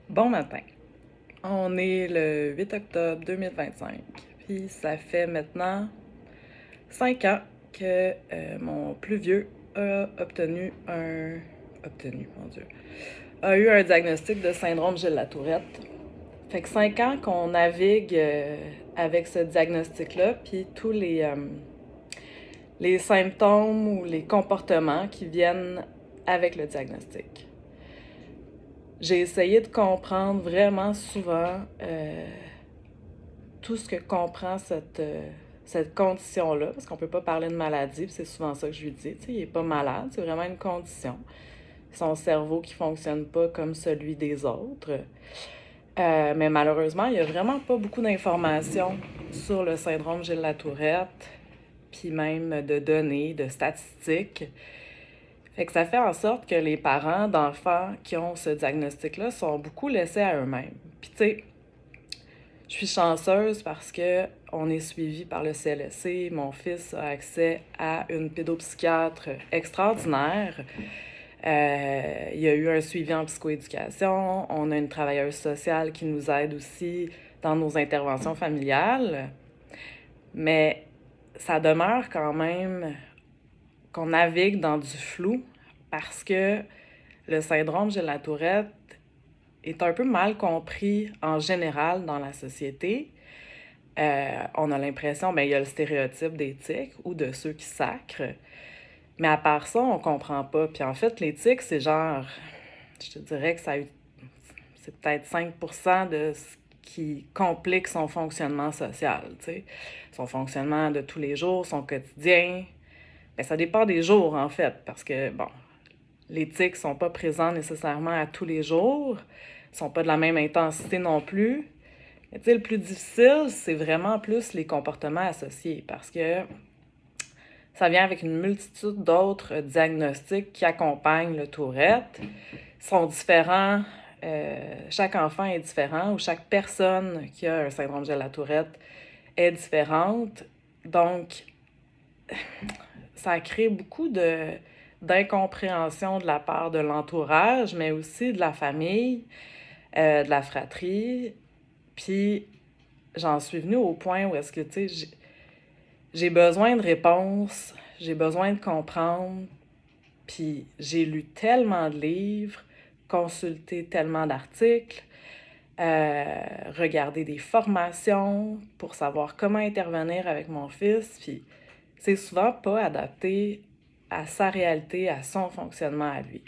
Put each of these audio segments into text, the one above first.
Bon matin. On est le 8 octobre 2025. Puis ça fait maintenant 5 ans que mon plus vieux a mon Dieu, a eu un diagnostic de syndrome Gilles-Latourette. Fait que 5 ans qu'on navigue avec ce diagnostic-là, puis tous les symptômes ou les comportements qui viennent avec le diagnostic. J'ai essayé de comprendre vraiment souvent tout ce que comprend cette condition-là, parce qu'on peut pas parler de maladie, puis c'est souvent ça que je lui dis. Tu sais, il est pas malade, c'est vraiment une condition. Son cerveau qui fonctionne pas comme celui des autres. Mais malheureusement, il y a vraiment pas beaucoup d'informations sur le syndrome Gilles-Latourette, puis même de données, de statistiques. Fait que ça fait en sorte que les parents d'enfants qui ont ce diagnostic-là sont beaucoup laissés à eux-mêmes. Puis tu sais, je suis chanceuse parce que on est suivi par le CLSC. Mon fils a accès à une pédopsychiatre extraordinaire. Il y a eu un suivi en psychoéducation. On a une travailleuse sociale qui nous aide aussi dans nos interventions familiales. Mais ça demeure quand même qu'on navigue dans du flou parce que le syndrome Gilles-Latourette est un peu mal compris en général dans la société. On a l'impression, il y a le stéréotype des tics ou de ceux qui sacrent. Mais à part ça, on comprend pas. Puis en fait, les tics, c'est genre, je te dirais que c'est peut-être 5% de ce qui complique son fonctionnement social, tu sais. Son fonctionnement de tous les jours, son quotidien. Ça dépend des jours, en fait, parce que, bon, les tics sont pas présents nécessairement à tous les jours, sont pas de la même intensité non plus. Mais tu sais, le plus difficile, c'est vraiment plus les comportements associés, parce que ça vient avec une multitude d'autres diagnostics qui accompagnent le Tourette. Ils sont différents, chaque enfant est différent, ou chaque personne qui a un syndrome de la Tourette est différente. Donc, ça crée beaucoup d'incompréhension de la part de l'entourage, mais aussi de la famille, de la fratrie. Puis, j'en suis venue au point où est-ce que, tu sais, j'ai besoin de réponses, j'ai besoin de comprendre, puis j'ai lu tellement de livres, consulté tellement d'articles, regardé des formations pour savoir comment intervenir avec mon fils, puis c'est souvent pas adapté à sa réalité, à son fonctionnement à lui.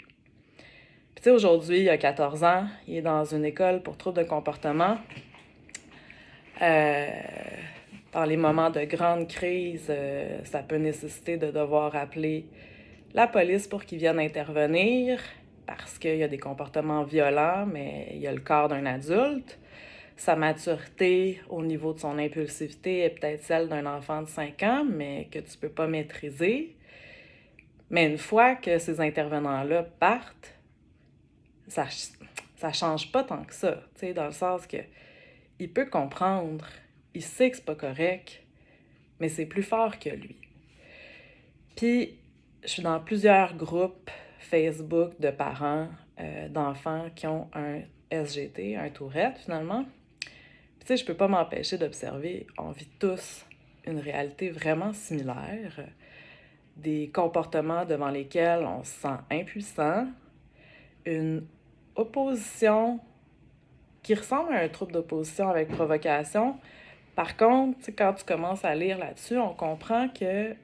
Puis tu sais, aujourd'hui, il a 14 ans, il est dans une école pour troubles de comportement. Dans les moments de grande crise, ça peut nécessiter de devoir appeler la police pour qu'ils viennent intervenir parce qu'il y a des comportements violents, mais il y a le corps d'un adulte. Sa maturité au niveau de son impulsivité est peut-être celle d'un enfant de 5 ans, mais que tu peux pas maîtriser. Mais une fois que ces intervenants-là partent, ça, ça change pas tant que ça, tu sais, dans le sens que il peut comprendre, il sait que c'est pas correct, mais c'est plus fort que lui. Puis, je suis dans plusieurs groupes Facebook de parents d'enfants qui ont un SGT, un Tourette finalement. Puis, tu sais, je peux pas m'empêcher d'observer, on vit tous une réalité vraiment similaire, des comportements devant lesquels on se sent impuissant, une opposition qui ressemble à un trouble d'opposition avec provocation. Par contre, quand tu commences à lire là-dessus, on comprend que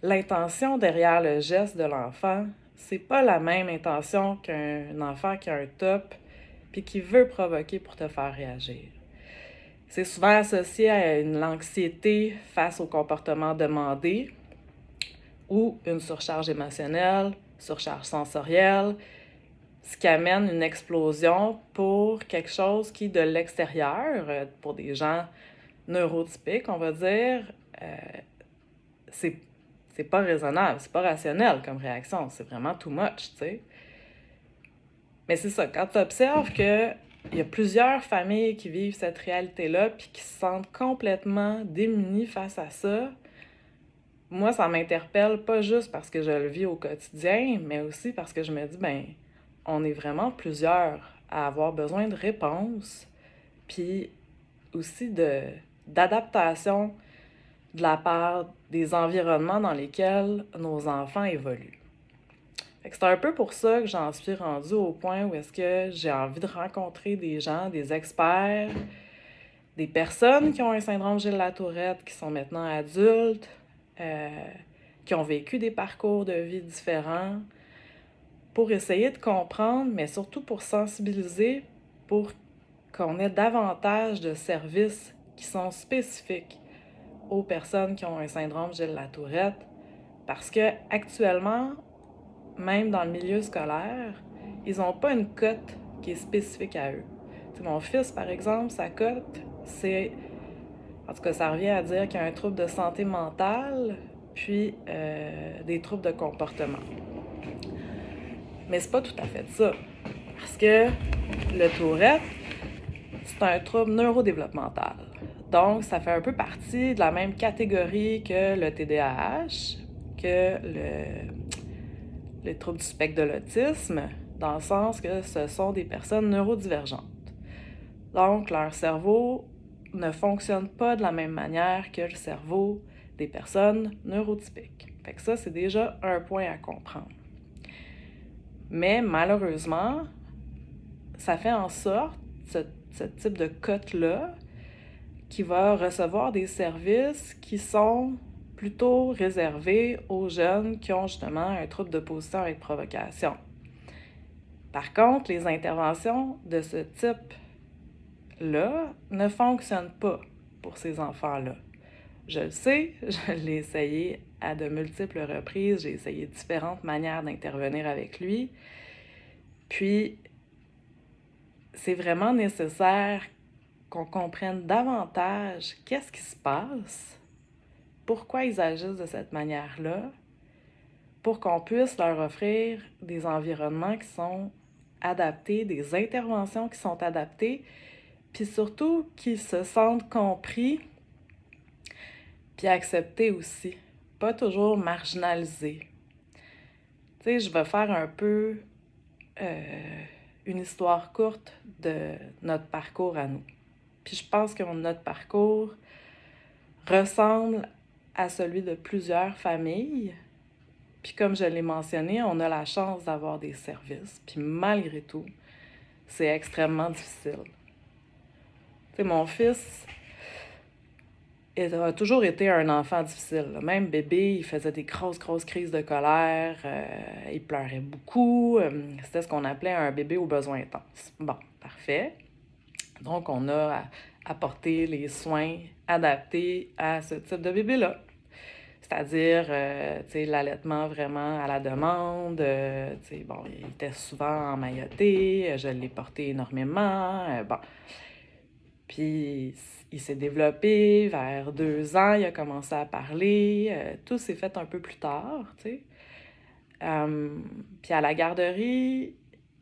l'intention derrière le geste de l'enfant, c'est pas la même intention qu'un enfant qui a un top puis qui veut provoquer pour te faire réagir. C'est souvent associé à une anxiété face au comportement demandé ou une surcharge émotionnelle, surcharge sensorielle, ce qui amène une explosion pour quelque chose qui, de l'extérieur, pour des gens neurotypiques, on va dire, c'est c'est pas raisonnable, c'est pas rationnel comme réaction, c'est vraiment too much, tu sais. Mais c'est ça, quand tu observes qu'il y a plusieurs familles qui vivent cette réalité-là puis qui se sentent complètement démunies face à ça, moi, ça m'interpelle pas juste parce que je le vis au quotidien, mais aussi parce que je me dis, on est vraiment plusieurs à avoir besoin de réponses, puis aussi d'adaptation de la part des environnements dans lesquels nos enfants évoluent. Fait que c'est un peu pour ça que j'en suis rendue au point où est-ce que j'ai envie de rencontrer des gens, des experts, des personnes qui ont un syndrome Gilles-Latourette, qui sont maintenant adultes, qui ont vécu des parcours de vie différents, pour essayer de comprendre, mais surtout pour sensibiliser, pour qu'on ait davantage de services qui sont spécifiques aux personnes qui ont un syndrome Gilles-Latourette, parce que actuellement, même dans le milieu scolaire, ils n'ont pas une cote qui est spécifique à eux. T'sais, mon fils, par exemple, sa cote, c'est... En tout cas, ça revient à dire qu'il y a un trouble de santé mentale, puis des troubles de comportement. Mais c'est pas tout à fait ça. Parce que le Tourette, c'est un trouble neurodéveloppemental. Donc, ça fait un peu partie de la même catégorie que le TDAH, que le trouble du spectre de l'autisme, dans le sens que ce sont des personnes neurodivergentes. Donc, leur cerveau ne fonctionne pas de la même manière que le cerveau des personnes neurotypiques. Fait que ça, c'est déjà un point à comprendre. Mais malheureusement, ça fait en sorte, ce type de cote-là, qui va recevoir des services qui sont plutôt réservés aux jeunes qui ont justement un trouble d'opposition avec provocation. Par contre, les interventions de ce type-là ne fonctionnent pas pour ces enfants-là. Je le sais, je l'ai essayé à de multiples reprises, j'ai essayé différentes manières d'intervenir avec lui. Puis, c'est vraiment nécessaire qu'on comprenne davantage qu'est-ce qui se passe, pourquoi ils agissent de cette manière-là, pour qu'on puisse leur offrir des environnements qui sont adaptés, des interventions qui sont adaptées, puis surtout qu'ils se sentent compris, puis acceptés aussi, pas toujours marginalisés. Tu sais, je vais faire un peu une histoire courte de notre parcours à nous. Puis je pense que notre parcours ressemble à celui de plusieurs familles. Puis comme je l'ai mentionné, on a la chance d'avoir des services. Puis malgré tout, c'est extrêmement difficile. Tu sais, mon fils a toujours été un enfant difficile. Même bébé, il faisait des grosses crises de colère. Il pleurait beaucoup. C'était ce qu'on appelait un bébé aux besoins intenses. Bon, parfait. Donc, on a apporté les soins adaptés à ce type de bébé-là. C'est-à-dire, l'allaitement vraiment à la demande. Bon, il était souvent emmailloté, je l'ai porté énormément. Bon. Puis, il s'est développé vers 2 ans, il a commencé à parler. Tout s'est fait un peu plus tard, tu sais. Puis à la garderie,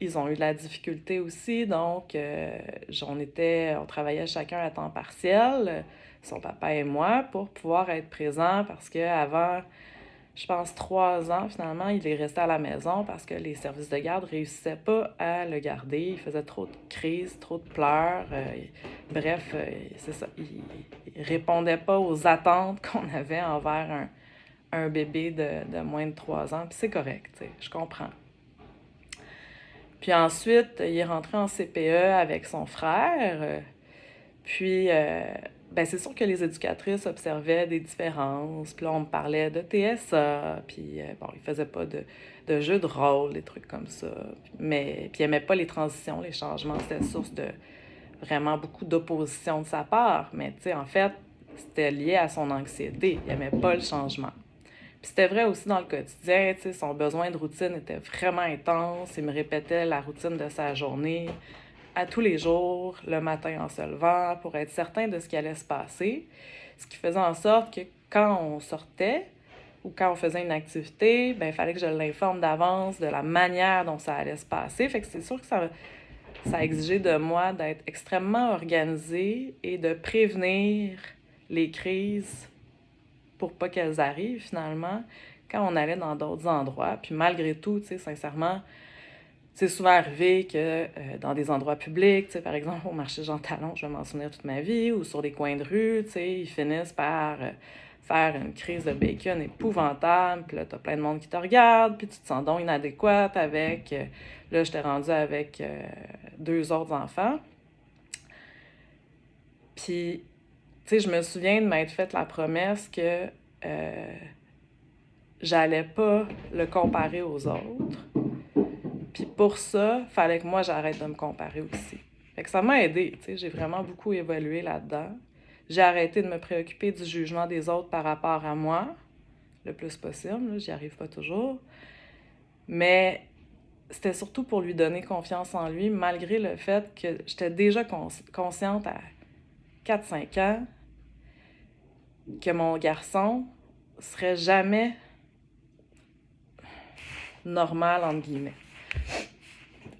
ils ont eu de la difficulté aussi, donc on travaillait chacun à temps partiel, son papa et moi, pour pouvoir être présents parce qu'avant, je pense 3 ans, finalement, il est resté à la maison parce que les services de garde ne réussissaient pas à le garder. Il faisait trop de crises, trop de pleurs. Bref, c'est ça. Il répondait pas aux attentes qu'on avait envers un bébé de moins de 3 ans. Puis c'est correct, tu sais, je comprends. Puis ensuite, il est rentré en CPE avec son frère. Puis, c'est sûr que les éducatrices observaient des différences. Puis là, on me parlait de TSA. Puis, il faisait pas de jeu de rôle, des trucs comme ça. Puis, il aimait pas les transitions, les changements. C'était source de vraiment beaucoup d'opposition de sa part. Mais, tu sais, en fait, c'était lié à son anxiété. Il aimait pas le changement. Puis c'était vrai aussi dans le quotidien, tu sais, son besoin de routine était vraiment intense. Il me répétait la routine de sa journée à tous les jours, le matin en se levant, pour être certain de ce qui allait se passer. Ce qui faisait en sorte que quand on sortait ou quand on faisait une activité, il fallait que je l'informe d'avance de la manière dont ça allait se passer. Fait que c'est sûr que ça exigeait de moi d'être extrêmement organisée et de prévenir les crises pour pas qu'elles arrivent, finalement, quand on allait dans d'autres endroits. Puis malgré tout, tu sais, sincèrement, c'est souvent arrivé que dans des endroits publics, tu sais, par exemple au marché Jean Talon, je vais m'en souvenir toute ma vie, ou sur des coins de rue, tu sais, ils finissent par faire une crise de bacon épouvantable, puis là, t'as plein de monde qui te regarde, puis tu te sens donc inadéquate avec... là, j'étais rendue avec 2 autres enfants. Puis, tu sais, je me souviens de m'être fait la promesse que j'allais pas le comparer aux autres. Puis pour ça, fallait que moi, j'arrête de me comparer aussi. Fait que ça m'a aidé, tu sais, j'ai vraiment beaucoup évolué là-dedans. J'ai arrêté de me préoccuper du jugement des autres par rapport à moi, le plus possible, là, j'y arrive pas toujours. Mais c'était surtout pour lui donner confiance en lui, malgré le fait que j'étais déjà consciente à 4-5 ans que mon garçon serait jamais normal, entre guillemets.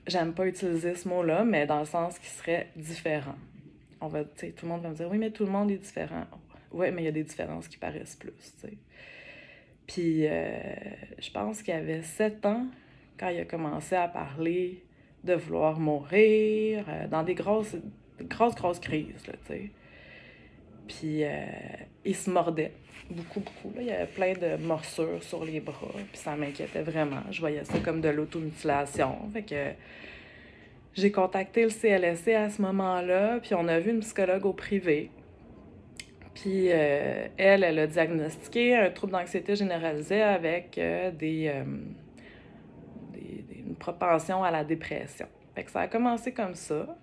J'aime pas utiliser ce mot-là, mais dans le sens qu'il serait différent. Tout le monde va me dire, oui, mais tout le monde est différent. Oui, mais il y a des différences qui paraissent plus, tu sais. Puis, je pense qu'il avait 7 ans quand il a commencé à parler de vouloir mourir, dans des grosses crises, là, tu sais. Puis, il se mordait beaucoup, beaucoup. Là. Il y avait plein de morsures sur les bras, puis ça m'inquiétait vraiment. Je voyais ça comme de l'automutilation. Fait que j'ai contacté le CLSC à ce moment-là, puis on a vu une psychologue au privé. Puis elle a diagnostiqué un trouble d'anxiété généralisée avec une propension à la dépression. Fait que ça a commencé comme ça.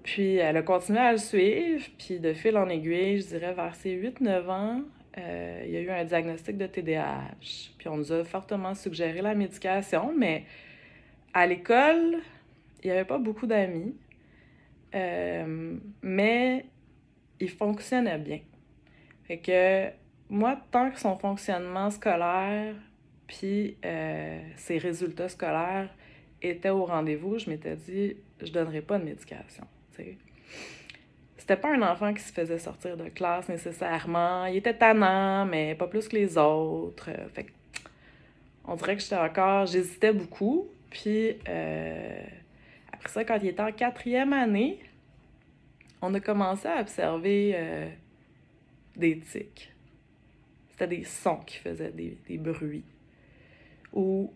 Puis elle a continué à le suivre, puis de fil en aiguille, je dirais vers ses 8-9 ans, il y a eu un diagnostic de TDAH. Puis on nous a fortement suggéré la médication, mais à l'école, il n'y avait pas beaucoup d'amis, mais il fonctionnait bien. Fait que moi, tant que son fonctionnement scolaire puis ses résultats scolaires étaient au rendez-vous, je m'étais dit, je donnerai pas de médication. T'sais. C'était pas un enfant qui se faisait sortir de classe nécessairement. Il était tannant, mais pas plus que les autres. Fait que on dirait que j'hésitais beaucoup. Puis après ça, quand il était en 4e année, on a commencé à observer des tics. C'était des sons qui faisaient des bruits. Ou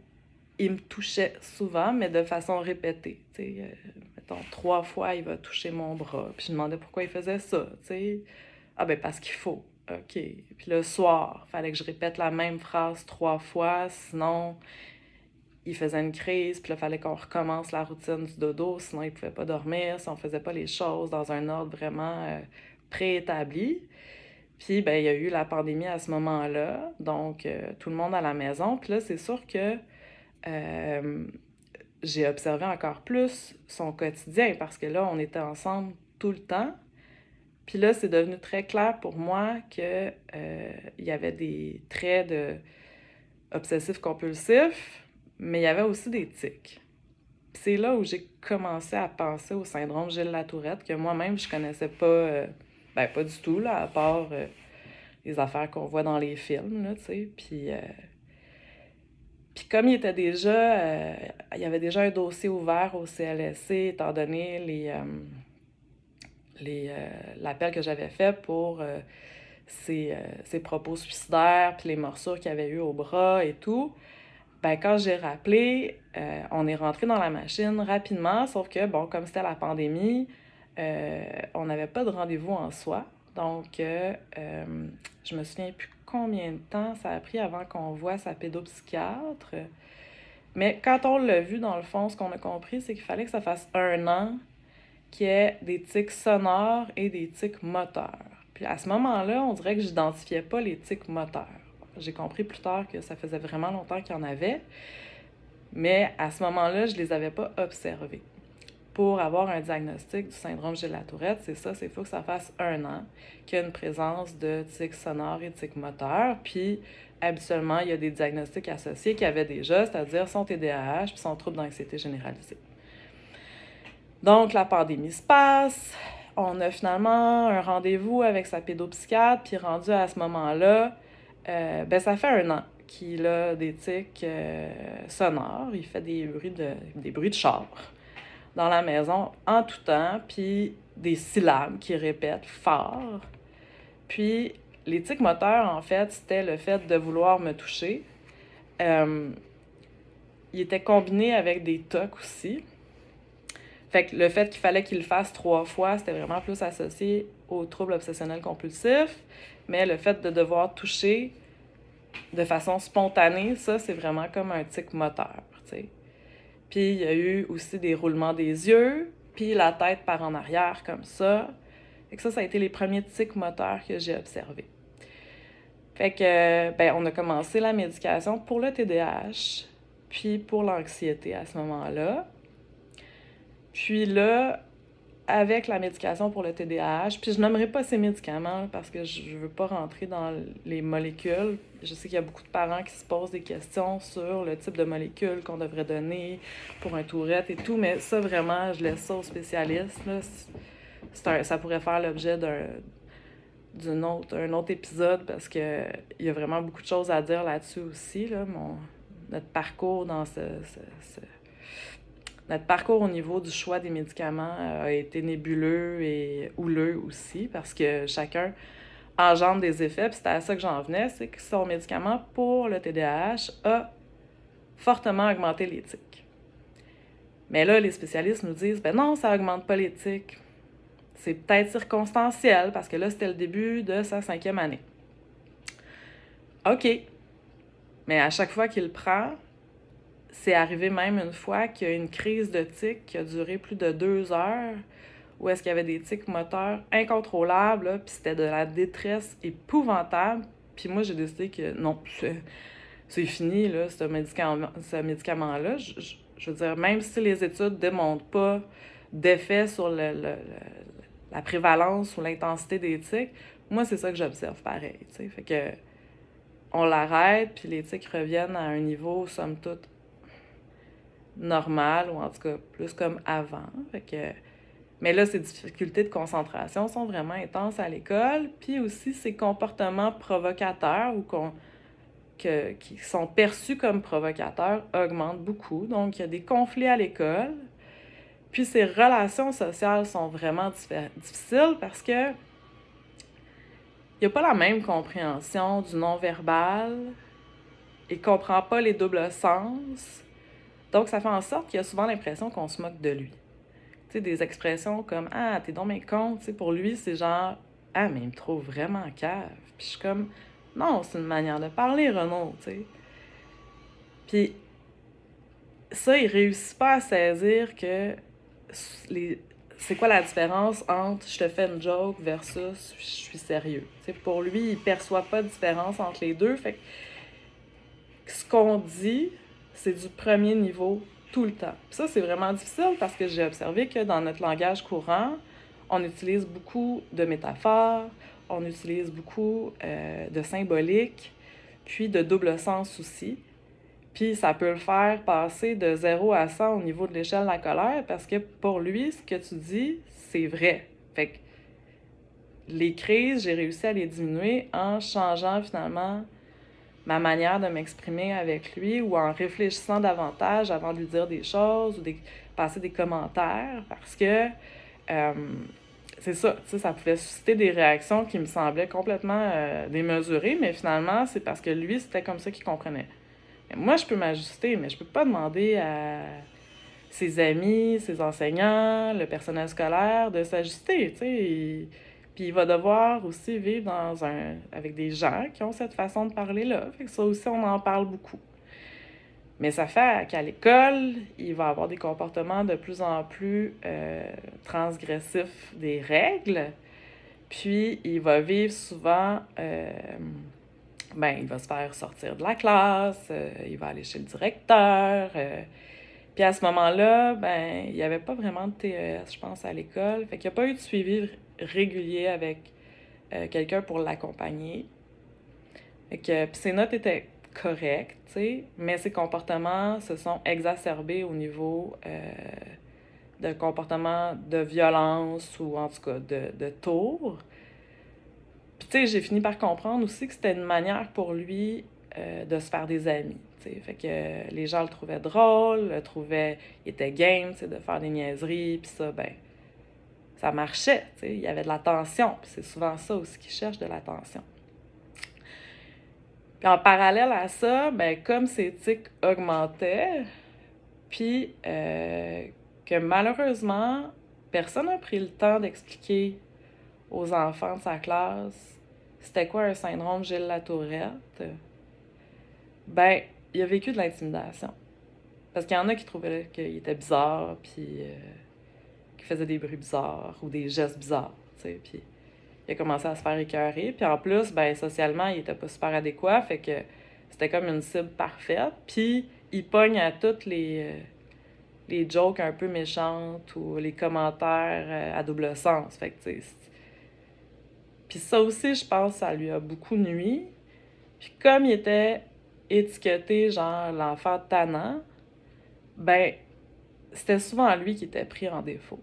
il me touchait souvent, mais de façon répétée. Mettons, 3 fois, il va toucher mon bras. Puis je me demandais pourquoi il faisait ça. T'sais. Ah ben parce qu'il faut. OK. Puis le soir, il fallait que je répète la même phrase 3 fois, sinon il faisait une crise, puis là, il fallait qu'on recommence la routine du dodo, sinon il pouvait pas dormir, si on faisait pas les choses dans un ordre vraiment préétabli. Puis, ben, il y a eu la pandémie à ce moment-là, donc tout le monde à la maison. Puis là, c'est sûr que j'ai observé encore plus son quotidien parce que là, on était ensemble tout le temps. Puis là, c'est devenu très clair pour moi que il y avait des traits de obsessif-compulsif, mais il y avait aussi des tics. Puis c'est là où j'ai commencé à penser au syndrome Gilles-Latourette, que moi-même, je connaissais pas, pas du tout, là, à part les affaires qu'on voit dans les films, là, tu sais. Puis comme il était déjà, il y avait déjà un dossier ouvert au CLSC, étant donné l'appel que j'avais fait pour ses propos suicidaires, puis les morsures qu'il avait eues au bras et tout, ben quand j'ai rappelé, on est rentré dans la machine rapidement, sauf que, bon, comme c'était la pandémie, on n'avait pas de rendez-vous en soi. Donc, je me souviens plus combien de temps ça a pris avant qu'on voit sa pédopsychiatre. Mais quand on l'a vu, dans le fond, ce qu'on a compris, c'est qu'il fallait que ça fasse 1 an qu'il y ait des tics sonores et des tics moteurs. Puis à ce moment-là, on dirait que j'identifiais pas les tics moteurs. J'ai compris plus tard que ça faisait vraiment longtemps qu'il y en avait, mais à ce moment-là, je les avais pas observés. Pour avoir un diagnostic du syndrome Gilles-Latourette, c'est ça, c'est faut que ça fasse 1 an qu'il y a une présence de tics sonores et tics moteurs, puis habituellement, il y a des diagnostics associés qu'il y avait déjà, c'est-à-dire son TDAH puis son trouble d'anxiété généralisée. Donc, la pandémie se passe, on a finalement un rendez-vous avec sa pédopsychiatre, puis rendu à ce moment-là, ça fait 1 an qu'il a des tics sonores. Il fait des bruits de char dans la maison en tout temps, puis des syllabes qu'il répète fort. Puis les tics moteurs, en fait, c'était le fait de vouloir me toucher. Il était combiné avec des tocs aussi. Fait que le fait qu'il fallait qu'il le fasse 3 fois, c'était vraiment plus associé au trouble obsessionnel compulsif. Mais le fait de devoir toucher de façon spontanée, ça, c'est vraiment comme un tic moteur, tu sais. Puis il y a eu aussi des roulements des yeux, puis la tête par en arrière comme ça. Fait que ça a été les premiers tics moteurs que j'ai observés. Fait que, on a commencé la médication pour le TDAH, puis pour l'anxiété à ce moment-là. Puis là, avec la médication pour le TDAH, puis je nommerai pas ces médicaments parce que je veux pas rentrer dans les molécules. Je sais qu'il y a beaucoup de parents qui se posent des questions sur le type de molécules qu'on devrait donner pour un Tourette et tout, mais ça, vraiment, je laisse ça aux spécialistes, là. Ça pourrait faire l'objet d'un autre épisode parce que il y a vraiment beaucoup de choses à dire là-dessus aussi, là. Notre parcours dans notre parcours au niveau du choix des médicaments a été nébuleux et houleux aussi parce que chacun engendre des effets. Puis c'était à ça que j'en venais, c'est que son médicament pour le TDAH a fortement augmenté les tics. Mais là, les spécialistes nous disent, non, ça augmente pas les tics. C'est peut-être circonstanciel parce que là, c'était le début de sa 5e année. OK. Mais à chaque fois qu'il le prend, c'est arrivé même une fois qu'il y a une crise de tics qui a duré plus de 2 heures, où est-ce qu'il y avait des tics moteurs incontrôlables, là, puis c'était de la détresse épouvantable. Puis moi, j'ai décidé que non, c'est fini, là, ce médicament-là. Je veux dire, même si les études ne démontrent pas d'effet sur la prévalence ou l'intensité des tics, moi, c'est ça que j'observe pareil, tu sais. Fait que on l'arrête, puis les tics reviennent à un niveau, somme toute, normal, ou en tout cas plus comme avant. Fait que... Mais là, ces difficultés de concentration sont vraiment intenses à l'école, puis aussi ces comportements provocateurs ou qui sont perçus comme provocateurs augmentent beaucoup. Donc, il y a des conflits à l'école. Puis ces relations sociales sont vraiment difficiles parce que il n'y a pas la même compréhension du non-verbal, il ne comprend pas les doubles sens. Donc, ça fait en sorte qu'il a souvent l'impression qu'on se moque de lui. Tu sais, des expressions comme « Ah, t'es donc bien con », tu sais, pour lui, c'est genre « Ah, mais il me trouve vraiment cave ». Puis je suis comme « Non, c'est une manière de parler, Renaud », tu sais. Puis ça, il réussit pas à saisir que c'est quoi la différence entre « je te fais une joke » versus « je suis sérieux ». Tu sais, pour lui, il perçoit pas de différence entre les deux. Fait que ce qu'on dit, c'est du premier niveau tout le temps. Puis ça, c'est vraiment difficile parce que j'ai observé que dans notre langage courant, on utilise beaucoup de métaphores, on utilise beaucoup de symboliques, puis de double sens aussi. Puis ça peut le faire passer de 0 à 100 au niveau de l'échelle de la colère parce que pour lui, ce que tu dis, c'est vrai. Fait que les crises, j'ai réussi à les diminuer en changeant finalement ma manière de m'exprimer avec lui ou en réfléchissant davantage avant de lui dire des choses ou passer des commentaires parce que c'est ça, tu sais, ça pouvait susciter des réactions qui me semblaient complètement démesurées, mais finalement, c'est parce que lui, c'était comme ça qu'il comprenait. Mais moi, je peux m'ajuster, mais je peux pas demander à ses amis, ses enseignants, le personnel scolaire de s'ajuster, tu sais. Puis il va devoir aussi vivre avec des gens qui ont cette façon de parler-là. Fait que ça aussi, on en parle beaucoup. Mais ça fait qu'à l'école, il va avoir des comportements de plus en plus transgressifs des règles. Puis il va vivre souvent... il va se faire sortir de la classe, il va aller chez le directeur. Puis à ce moment-là, il n'y avait pas vraiment de TES, je pense, à l'école. Fait qu'il n'y a pas eu de suivi régulier avec quelqu'un pour l'accompagner. Fait que, puis ses notes étaient correctes, tu sais, mais ses comportements se sont exacerbés au niveau de comportements de violence ou en tout cas de tours. Puis tu sais, j'ai fini par comprendre aussi que c'était une manière pour lui de se faire des amis. T'sais. Fait que les gens le trouvaient drôle, il était game de faire des niaiseries, puis ça, ben, ça marchait. T'sais. Il y avait de l'attention, puis c'est souvent ça aussi qu'ils cherchent, de l'attention. Puis en parallèle à ça, ben, comme ses tics augmentaient, puis que malheureusement, personne n'a pris le temps d'expliquer aux enfants de sa classe c'était quoi un syndrome Gilles-Latourette, ben, il a vécu de l'intimidation. Parce qu'il y en a qui trouvaient qu'il était bizarre, puis qu'il faisait des bruits bizarres ou des gestes bizarres, tu sais, puis il a commencé à se faire écœurer. Puis en plus, ben, socialement, il était pas super adéquat, fait que c'était comme une cible parfaite. Puis il pogne à toutes les jokes un peu méchantes ou les commentaires à double sens. Fait que, tu sais, puis ça aussi, je pense, ça lui a beaucoup nui. Puis comme il était étiqueté, genre, l'enfant tannant, ben, c'était souvent lui qui était pris en défaut.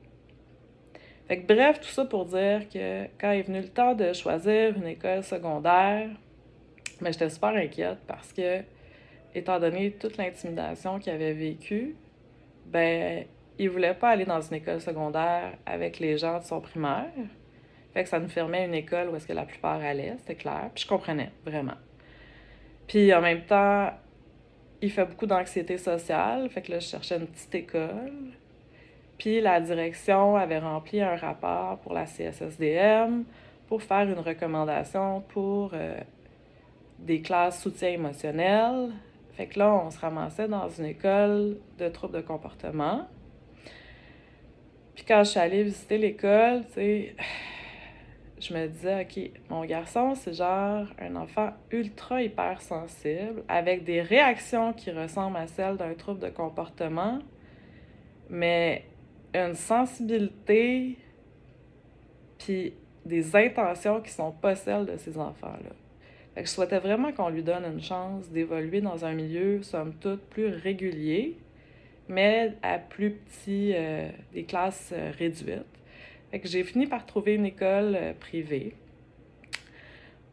Fait que bref, tout ça pour dire que quand est venu le temps de choisir une école secondaire, ben, j'étais super inquiète parce que, étant donné toute l'intimidation qu'il avait vécue, ben, il voulait pas aller dans une école secondaire avec les gens de son primaire. Fait que ça nous fermait une école où est-ce que la plupart allaient, c'était clair. Puis je comprenais, vraiment. Puis en même temps, il fait beaucoup d'anxiété sociale. Fait que là, je cherchais une petite école. Puis la direction avait rempli un rapport pour la CSSDM pour faire une recommandation pour des classes soutien émotionnel. Fait que là, on se ramassait dans une école de troubles de comportement. Puis quand je suis allée visiter l'école, tu sais, je me disais, OK, mon garçon, c'est genre un enfant ultra hypersensible, avec des réactions qui ressemblent à celles d'un trouble de comportement, mais une sensibilité puis des intentions qui sont pas celles de ces enfants-là. Fait que je souhaitais vraiment qu'on lui donne une chance d'évoluer dans un milieu, somme toute, plus régulier, mais à plus petit, des classes réduites. Fait que j'ai fini par trouver une école privée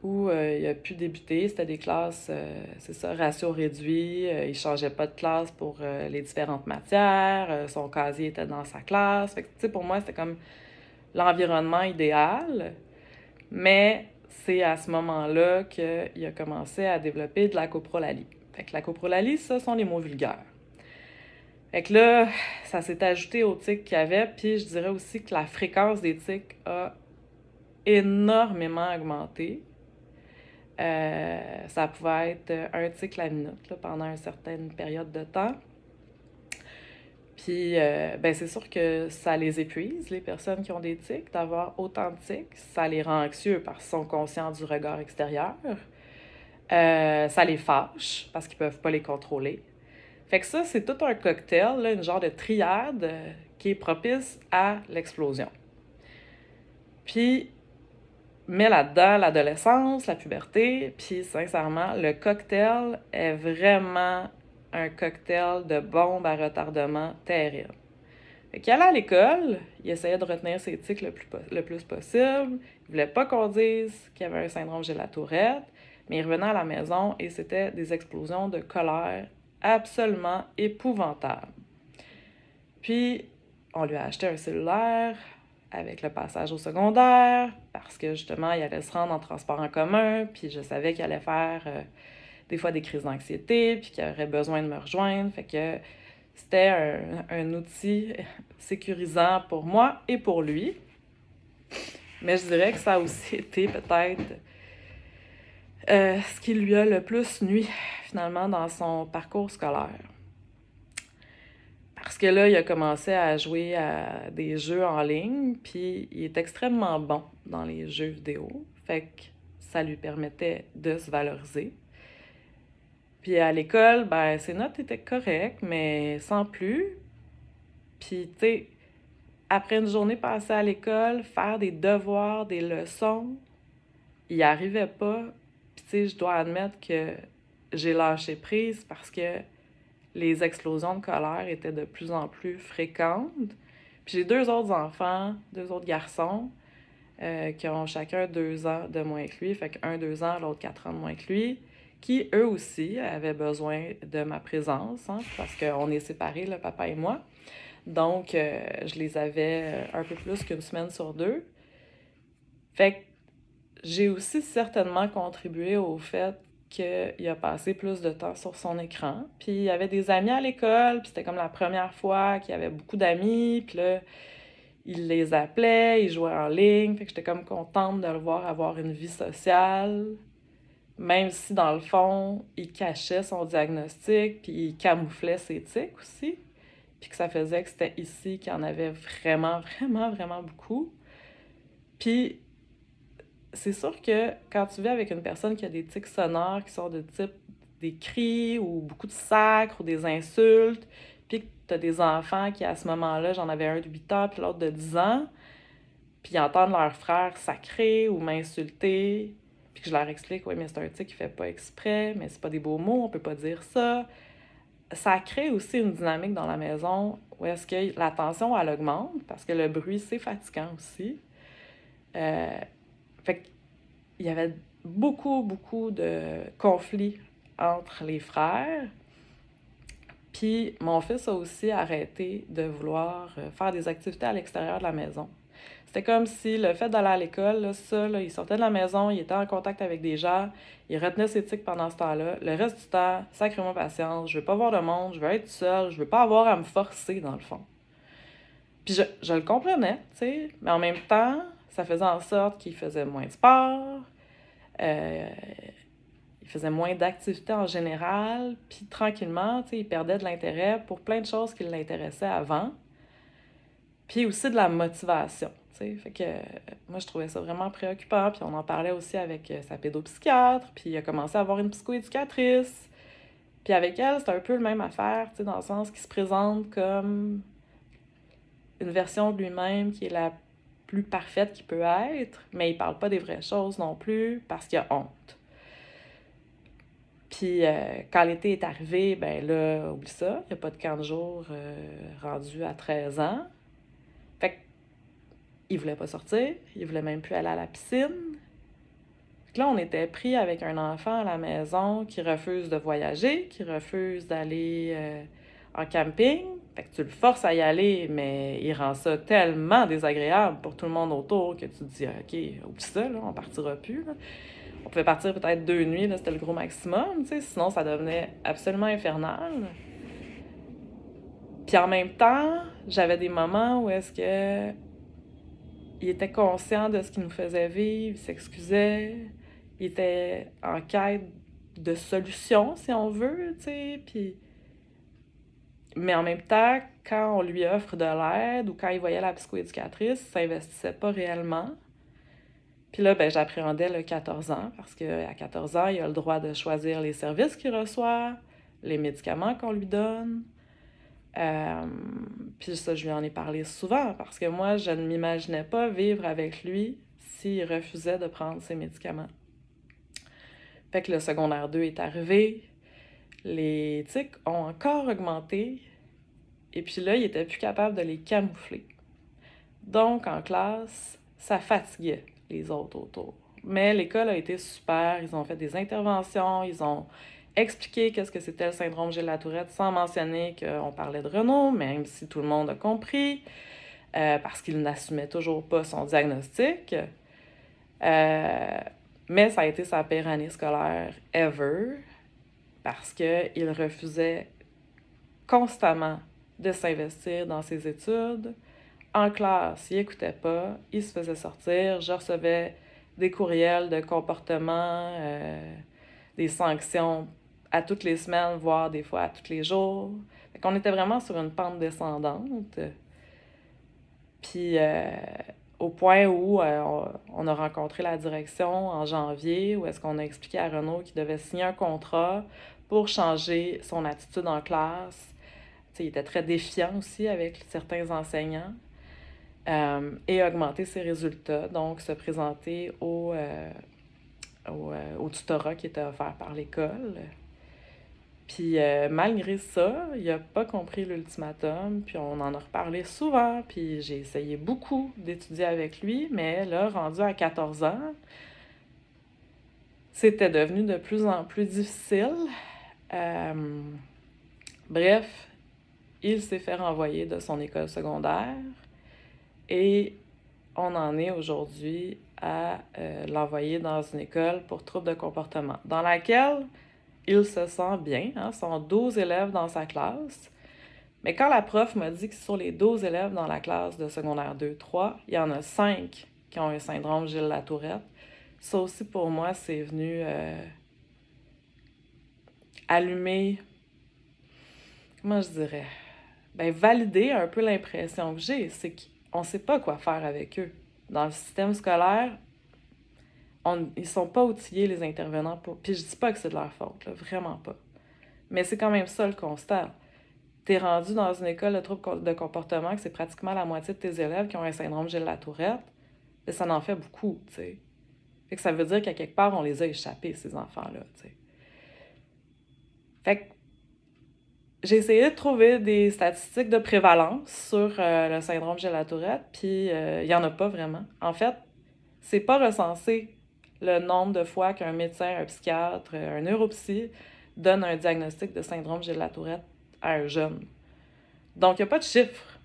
où il a pu débuter. C'était des classes, c'est ça, ratio réduit. Il changeait pas de classe pour les différentes matières. Son casier était dans sa classe. Fait que, tu sais, pour moi, c'était comme l'environnement idéal. Mais c'est à ce moment-là qu'il a commencé à développer de la coprolalie. Fait que la coprolalie, ça sont les mots vulgaires. Fait que là, ça s'est ajouté aux tics qu'il y avait, puis je dirais aussi que la fréquence des tics a énormément augmenté. Ça pouvait être un tic la minute là, pendant une certaine période de temps. Puis, ben c'est sûr que ça les épuise, les personnes qui ont des tics, d'avoir autant de tics. Ça les rend anxieux parce qu'ils sont conscients du regard extérieur. Ça les fâche parce qu'ils peuvent pas les contrôler. Fait que ça, c'est tout un cocktail, là, une genre de triade qui est propice à l'explosion. Puis, mets là-dedans l'adolescence, la puberté, puis sincèrement, le cocktail est vraiment un cocktail de bombe à retardement terrible. Fait qu'il allait à l'école, il essayait de retenir ses tics le plus possible, il voulait pas qu'on dise qu'il avait un syndrome Gilles-Latourette, mais il revenait à la maison et c'était des explosions de colère absolument épouvantables. Puis, on lui a acheté un cellulaire avec le passage au secondaire, parce que justement, il allait se rendre en transport en commun, puis je savais qu'il allait faire des fois des crises d'anxiété, puis qu'il aurait besoin de me rejoindre. Fait que c'était un outil sécurisant pour moi et pour lui. Mais je dirais que ça a aussi été peut-être ce qui lui a le plus nui, finalement, dans son parcours scolaire. Parce que là, il a commencé à jouer à des jeux en ligne, puis il est extrêmement bon dans les jeux vidéo. Fait que ça lui permettait de se valoriser. Puis à l'école, ben, ses notes étaient correctes, mais sans plus. Puis, tu sais, après une journée passée à l'école, faire des devoirs, des leçons, il n'y arrivait pas. Puis, tu sais, je dois admettre que j'ai lâché prise parce que les explosions de colère étaient de plus en plus fréquentes. Puis j'ai deux autres enfants, deux autres garçons, qui ont chacun 2 ans de moins que lui. Fait qu'un 2 ans, l'autre 4 ans de moins que lui, qui, eux aussi, avaient besoin de ma présence, hein, parce qu'on est séparés, le papa et moi. Donc, je les avais un peu plus qu'une semaine sur deux. Fait que j'ai aussi certainement contribué au fait qu'il a passé plus de temps sur son écran. Puis il y avait des amis à l'école, puis c'était comme la première fois qu'il y avait beaucoup d'amis, puis là, il les appelait, il jouait en ligne, fait que j'étais comme contente de le voir avoir une vie sociale, même si dans le fond, il cachait son diagnostic, puis il camouflait ses tics aussi, puis que ça faisait que c'était ici qu'il y en avait vraiment, vraiment, vraiment beaucoup. Puis c'est sûr que quand tu vis avec une personne qui a des tics sonores qui sont de type des cris ou beaucoup de sacres ou des insultes, puis que tu as des enfants qui, à ce moment-là, j'en avais un de 8 ans puis l'autre de 10 ans, puis ils entendent leur frère sacrer ou m'insulter, puis que je leur explique, oui, mais c'est un tic qui fait pas exprès, mais c'est pas des beaux mots, on peut pas dire ça. Ça crée aussi une dynamique dans la maison où est-ce que la tension, elle augmente, parce que le bruit, c'est fatigant aussi. Euh, fait qu'il y avait beaucoup, beaucoup de conflits entre les frères. Puis mon fils a aussi arrêté de vouloir faire des activités à l'extérieur de la maison. C'était comme si le fait d'aller à l'école, là, ça, là, il sortait de la maison, il était en contact avec des gens, il retenait ses tics pendant ce temps-là. Le reste du temps, sacrément patience, je veux pas voir de monde, je veux être seul, je veux pas avoir à me forcer, dans le fond. Puis je le comprenais, tu sais, mais en même temps, ça faisait en sorte qu'il faisait moins de sport, euh, il faisait moins d'activités en général, puis tranquillement, tu sais, il perdait de l'intérêt pour plein de choses qui l'intéressaient avant, puis aussi de la motivation, tu sais. Fait que moi, je trouvais ça vraiment préoccupant, puis on en parlait aussi avec sa pédopsychiatre, puis il a commencé à avoir une psychoéducatrice, puis avec elle, c'est un peu le même affaire, tu sais, dans le sens qu'il se présente comme une version de lui-même qui est la plus parfaite qu'il peut être, mais il parle pas des vraies choses non plus parce qu'il a honte. Puis quand l'été est arrivé, ben là, oublie ça, il n'y a pas de camp de jour rendu à 13 ans. Fait qu'il voulait pas sortir, il voulait même plus aller à la piscine. Fait que là, on était pris avec un enfant à la maison qui refuse de voyager, qui refuse d'aller en camping. Fait que tu le forces à y aller, mais il rend ça tellement désagréable pour tout le monde autour que tu te dis, OK, oublie ça, là, on partira plus, là. On pouvait partir peut-être 2 nuits, là, c'était le gros maximum, tu sais, sinon ça devenait absolument infernal. Puis en même temps, j'avais des moments où est-ce que il était conscient de ce qu'il nous faisait vivre, il s'excusait, il était en quête de solutions, si on veut, tu sais, puis... Mais en même temps, quand on lui offre de l'aide ou quand il voyait la psychoéducatrice, il s'investissait pas réellement. Puis là, ben, j'appréhendais le 14 ans, parce qu'à 14 ans, il a le droit de choisir les services qu'il reçoit, les médicaments qu'on lui donne. Euh, Puis ça, je lui en ai parlé souvent, parce que moi, je ne m'imaginais pas vivre avec lui s'il refusait de prendre ses médicaments. Fait que le secondaire 2 est arrivé, les tics ont encore augmenté, et puis là, il était plus capable de les camoufler. Donc, en classe, ça fatiguait les autres autour. Mais l'école a été super, ils ont fait des interventions, ils ont expliqué qu'est-ce que c'était le syndrome Gilles-Latourette sans mentionner qu'on parlait de Renaud, même si tout le monde a compris, parce qu'il n'assumait toujours pas son diagnostic. Mais ça a été sa pire année scolaire ever, parce qu'il refusait constamment de s'investir dans ses études. En classe, il écoutait pas, il se faisait sortir, je recevais des courriels de comportement, des sanctions à toutes les semaines, voire des fois à tous les jours. Fait qu'on était vraiment sur une pente descendante. Puis au point où on a rencontré la direction en janvier, où est-ce qu'on a expliqué à Renaud qu'il devait signer un contrat pour changer son attitude en classe. T'sais, il était très défiant aussi avec certains enseignants. Et augmenter ses résultats, donc se présenter au tutorat qui était offert par l'école. Puis malgré ça, il n'a pas compris l'ultimatum, puis on en a reparlé souvent, puis j'ai essayé beaucoup d'étudier avec lui, mais là, rendu à 14 ans, C'était devenu de plus en plus difficile. Bref, il s'est fait renvoyer de son école secondaire et on en est aujourd'hui à l'envoyer dans une école pour troubles de comportement, dans laquelle il se sent bien. Hein, sont 12 élèves dans sa classe. Mais quand la prof m'a dit que sur les 12 élèves dans la classe de secondaire 2-3, il y en a 5 qui ont un syndrome Gilles-Latourette, ça aussi pour moi, c'est venu allumer, comment je dirais, valider un peu l'impression que j'ai, c'est qu'on ne sait pas quoi faire avec eux. Dans le système scolaire, ils sont pas outillés, les intervenants. Puis je dis pas que c'est de leur faute, là, vraiment pas. Mais c'est quand même ça le constat. T'es rendu dans une école de troubles de comportement que c'est pratiquement la moitié de tes élèves qui ont un syndrome Gilles-Latourette, et ça en fait beaucoup, tu sais. Fait que ça veut dire qu'à quelque part, on les a échappés, ces enfants-là, tu sais. Fait que j'ai essayé de trouver des statistiques de prévalence sur le syndrome Gilles-Latourette, puis il n'y en a pas vraiment. En fait, c'est pas recensé le nombre de fois qu'un médecin, un psychiatre, un neuropsy donne un diagnostic de syndrome Gilles-Latourette à un jeune. Donc, il n'y a pas de chiffre.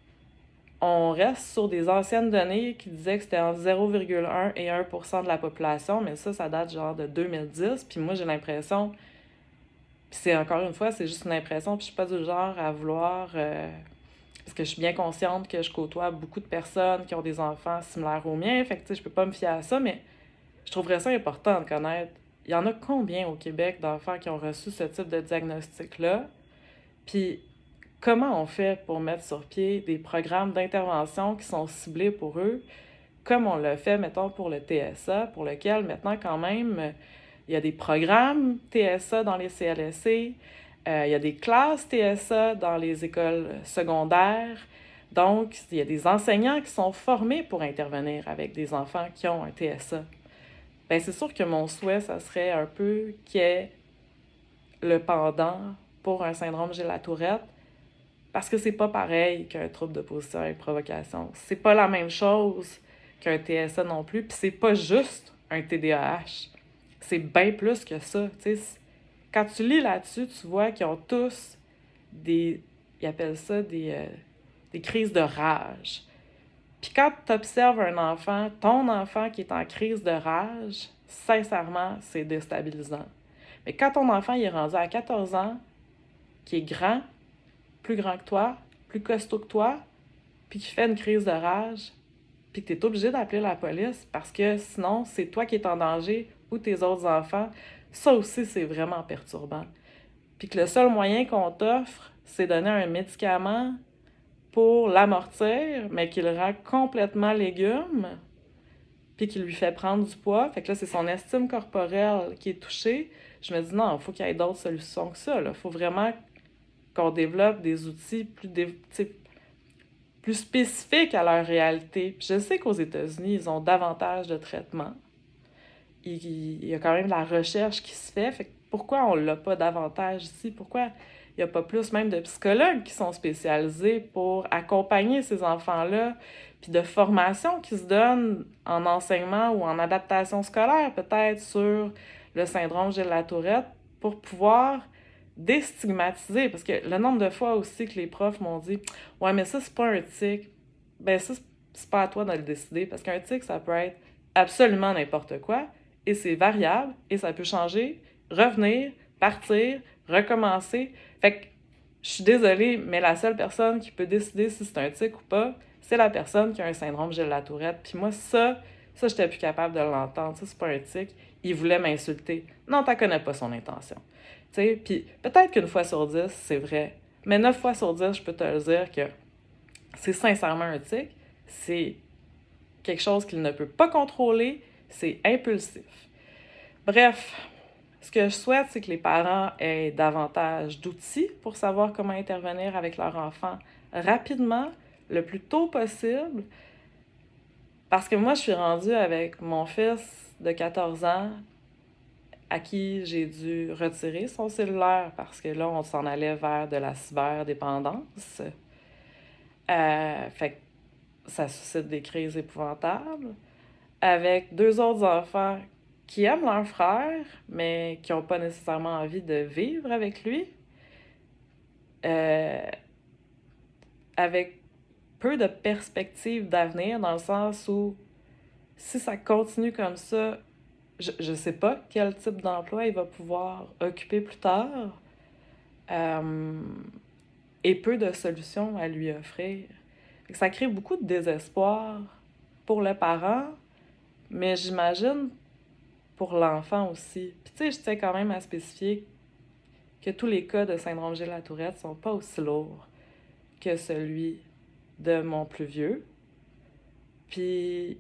On reste sur des anciennes données qui disaient que c'était entre 0,1 et 1% de la population, mais ça date genre de 2010, puis moi, j'ai l'impression... Puis c'est encore une fois, c'est juste une impression, puis je suis pas du genre à vouloir... parce que je suis bien consciente que je côtoie beaucoup de personnes qui ont des enfants similaires aux miens, fait que tu sais, je peux pas me fier à ça, mais je trouverais ça important de connaître. Il y en a combien au Québec d'enfants qui ont reçu ce type de diagnostic-là? Puis comment on fait pour mettre sur pied des programmes d'intervention qui sont ciblés pour eux, comme on l'a fait, mettons, pour le TSA, pour lequel maintenant, quand même, il y a des programmes TSA dans les CLSC, il y a des classes TSA dans les écoles secondaires. Donc, il y a des enseignants qui sont formés pour intervenir avec des enfants qui ont un TSA. Bien, c'est sûr que mon souhait, ça serait un peu qu'il y ait le pendant pour un syndrome Gilles-Latourette, parce que c'est pas pareil qu'un trouble d'opposition avec provocation. C'est pas la même chose qu'un TSA non plus, puis c'est pas juste un TDAH. C'est bien plus que ça. T'sais. Quand tu lis là-dessus, tu vois qu'ils ont tous ils appellent ça des crises de rage. Puis quand tu observes un enfant, ton enfant qui est en crise de rage, sincèrement, c'est déstabilisant. Mais quand ton enfant il est rendu à 14 ans, qui est grand, plus grand que toi, plus costaud que toi, puis qui fait une crise de rage, puis que tu es obligé d'appeler la police parce que sinon, c'est toi qui es en danger ou tes autres enfants, ça aussi, c'est vraiment perturbant. Puis que le seul moyen qu'on t'offre, c'est donner un médicament pour l'amortir, mais qui le rend complètement légume, puis qui lui fait prendre du poids. Fait que là, c'est son estime corporelle qui est touchée. Je me dis, non, il faut qu'il y ait d'autres solutions que ça. Il faut vraiment qu'on développe des outils plus spécifiques à leur réalité. Puis je sais qu'aux États-Unis, ils ont davantage de traitements. Il y a quand même de la recherche qui se fait. Fait que pourquoi on ne l'a pas davantage ici? Pourquoi il n'y a pas plus même de psychologues qui sont spécialisés pour accompagner ces enfants-là, puis de formations qui se donnent en enseignement ou en adaptation scolaire, peut-être, sur le syndrome Gilles-Latourette, pour pouvoir déstigmatiser. Parce que le nombre de fois aussi que les profs m'ont dit « Ouais, mais ça, c'est pas un tic. » Ben ça, c'est pas à toi de le décider, parce qu'un tic, ça peut être absolument n'importe quoi, et c'est variable, et ça peut changer, revenir, partir, recommencer. Fait que je suis désolée, mais la seule personne qui peut décider si c'est un tic ou pas, c'est la personne qui a un syndrome Gilles-Latourette. Puis moi, ça, j'étais plus capable de l'entendre. Ça, c'est pas un tic. Il voulait m'insulter. Non, t'en connais pas son intention. Tu sais, puis peut-être qu'une fois sur 10, c'est vrai. Mais 9 fois sur 10, je peux te le dire que c'est sincèrement un tic. C'est quelque chose qu'il ne peut pas contrôler. C'est impulsif. Bref, ce que je souhaite, c'est que les parents aient davantage d'outils pour savoir comment intervenir avec leur enfant rapidement, le plus tôt possible. Parce que moi, je suis rendue avec mon fils de 14 ans à qui j'ai dû retirer son cellulaire parce que là, on s'en allait vers de la cyberdépendance. Fait que ça suscite des crises épouvantables. Avec deux autres enfants qui aiment leur frère, mais qui n'ont pas nécessairement envie de vivre avec lui, euh, avec peu de perspectives d'avenir, dans le sens où si ça continue comme ça, je sais pas quel type d'emploi il va pouvoir occuper plus tard, euh, et peu de solutions à lui offrir. Fait que ça crée beaucoup de désespoir pour le parent, mais j'imagine pour l'enfant aussi. Puis tu sais, je tiens quand même à spécifier que tous les cas de syndrome Gilles-la-Tourette sont pas aussi lourds que celui de mon plus vieux. Puis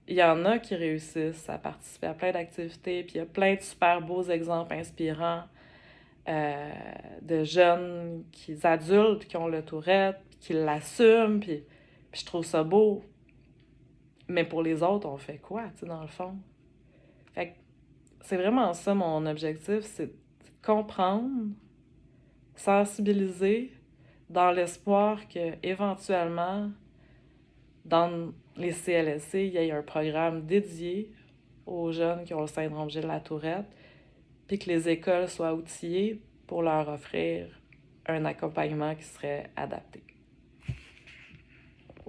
il y en a qui réussissent à participer à plein d'activités, puis il y a plein de super beaux exemples inspirants de jeunes, adultes qui ont le Tourette, qui l'assument, puis je trouve ça beau. Mais pour les autres, on fait quoi, tu sais, dans le fond? Fait que c'est vraiment ça mon objectif, c'est de comprendre, sensibiliser, dans l'espoir que éventuellement, dans les CLSC, il y ait un programme dédié aux jeunes qui ont le syndrome Gilles-la-Tourette, puis que les écoles soient outillées pour leur offrir un accompagnement qui serait adapté.